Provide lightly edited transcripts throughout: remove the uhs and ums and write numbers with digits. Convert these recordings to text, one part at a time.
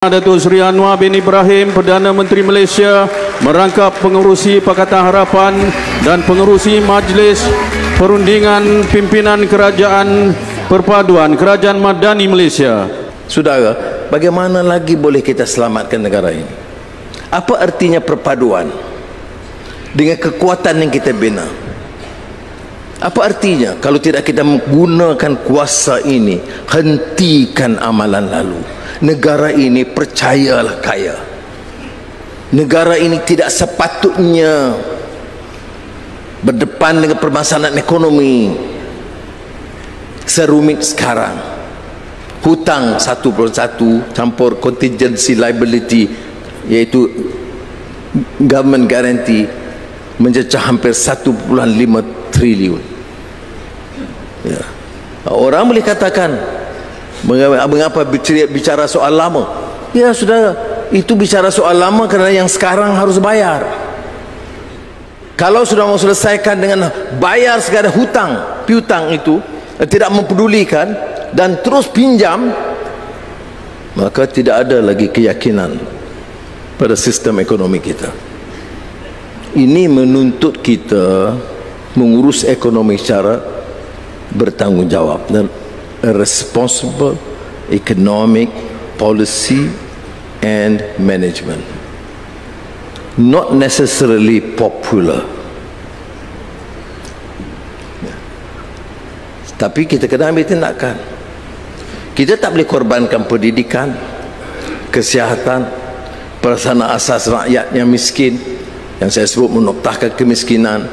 Datuk Seri Anwar bin Ibrahim, Perdana Menteri Malaysia, merangkap pengerusi Pakatan Harapan dan pengerusi Majlis Perundingan Pimpinan Kerajaan Perpaduan Kerajaan Madani Malaysia. Saudara, bagaimana lagi boleh kita selamatkan negara ini? Apa artinya perpaduan dengan kekuatan yang kita bina? Apa artinya kalau tidak kita menggunakan kuasa ini? Hentikan amalan lalu. Negara ini percayalah kaya. Negara ini tidak sepatutnya berdepan dengan permasalahan ekonomi serumit sekarang. Hutang 1/1 campur contingency liability, iaitu government guarantee, mencecah hampir 1.5 triliun. Ya. Orang boleh katakan, mengapa bicara soal lama? Ya saudara, itu bicara soal lama kerana yang sekarang harus bayar. Kalau sudah mau selesaikan dengan bayar segala hutang piutang itu, tidak mempedulikan dan terus pinjam, maka tidak ada lagi keyakinan pada sistem ekonomi kita. Ini menuntut kita mengurus ekonomi secara bertanggungjawab dan a responsible economic policy and management, not necessarily popular. Tapi kita kena ambil tindakan. Kita tak boleh korbankan pendidikan, kesihatan, perasaan asas rakyat yang miskin, yang saya sebut menoktahkan kemiskinan,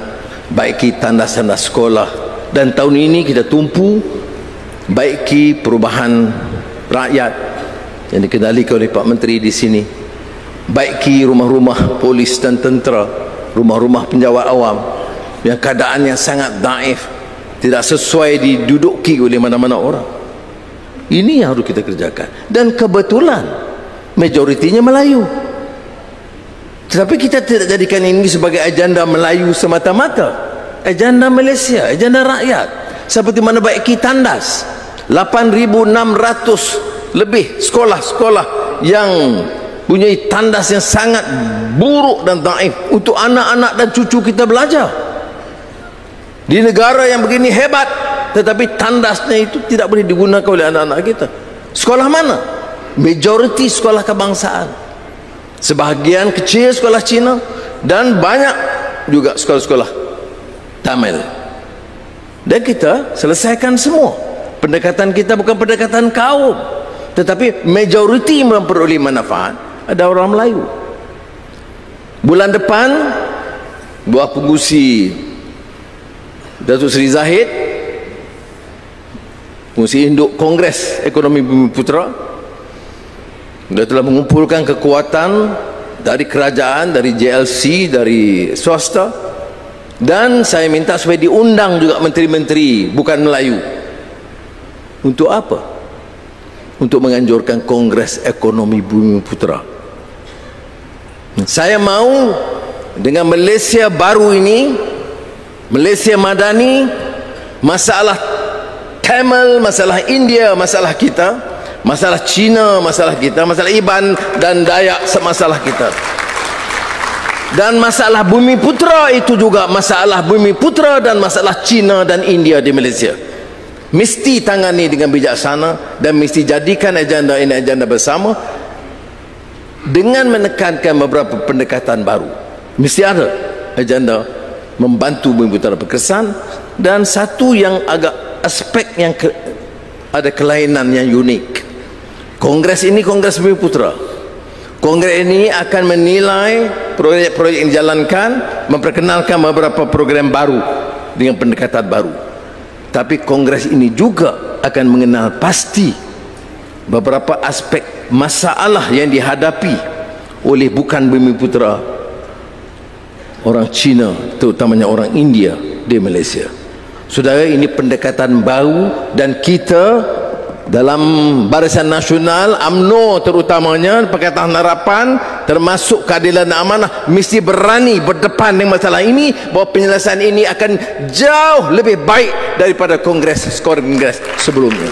baiki tandas-tandas sekolah. Dan tahun ini kita tumpu baiki perubahan rakyat yang dikendalikan oleh Pak Menteri di sini, baiki rumah-rumah polis dan tentera, rumah-rumah penjawat awam yang keadaannya sangat daif, tidak sesuai diduduki oleh mana-mana orang. Ini yang harus kita kerjakan, dan kebetulan majoritinya Melayu. Tetapi kita tidak jadikan ini sebagai agenda Melayu semata-mata, agenda Malaysia, agenda rakyat. Seperti mana baiki tandas 8.600 lebih sekolah-sekolah yang punya tandas yang sangat buruk dan daif untuk anak-anak dan cucu kita belajar di negara yang begini hebat, tetapi tandasnya itu tidak boleh digunakan oleh anak-anak kita. Sekolah mana? Majoriti sekolah kebangsaan, sebahagian kecil sekolah Cina, dan banyak juga sekolah-sekolah Tamil. Dan kita selesaikan semua. Pendekatan kita bukan pendekatan kaum, tetapi majoriti memperoleh manfaat ada orang Melayu. Bulan depan buah pengurusi Datuk Seri Zahid, pengurusi induk Kongres Ekonomi Bumiputera, dia telah mengumpulkan kekuatan dari kerajaan, dari JLC, dari swasta. Dan saya minta supaya diundang juga menteri-menteri bukan Melayu. Untuk apa? Untuk menganjurkan Kongres Ekonomi Bumiputera. Saya mau dengan Malaysia baru ini, Malaysia Madani, masalah Tamil, masalah India, masalah kita, masalah Cina, masalah kita, masalah Iban dan Dayak, masalah kita. Dan masalah Bumiputera itu juga masalah Bumiputera dan masalah Cina dan India di Malaysia. Mesti tangani dengan bijaksana dan mesti jadikan agenda ini agenda bersama dengan menekankan beberapa pendekatan baru. Mesti ada agenda membantu Bumiputera berkesan, dan satu yang agak aspek yang ada kelainan yang unik. Kongres ini Kongres Bumiputera. Kongres ini akan menilai proyek-proyek yang dijalankan, memperkenalkan beberapa program baru dengan pendekatan baru. Tapi Kongres ini juga akan mengenal pasti beberapa aspek masalah yang dihadapi oleh bukan Bumiputera, orang Cina, terutamanya orang India di Malaysia. Saudara, ini pendekatan baru, dan kita dalam Barisan Nasional, UMNO terutamanya, Pakatan Harapan, termasuk Keadilan dan Amanah, mesti berani berdepan dengan masalah ini, bahawa penyelesaian ini akan jauh lebih baik daripada kongres sebelumnya.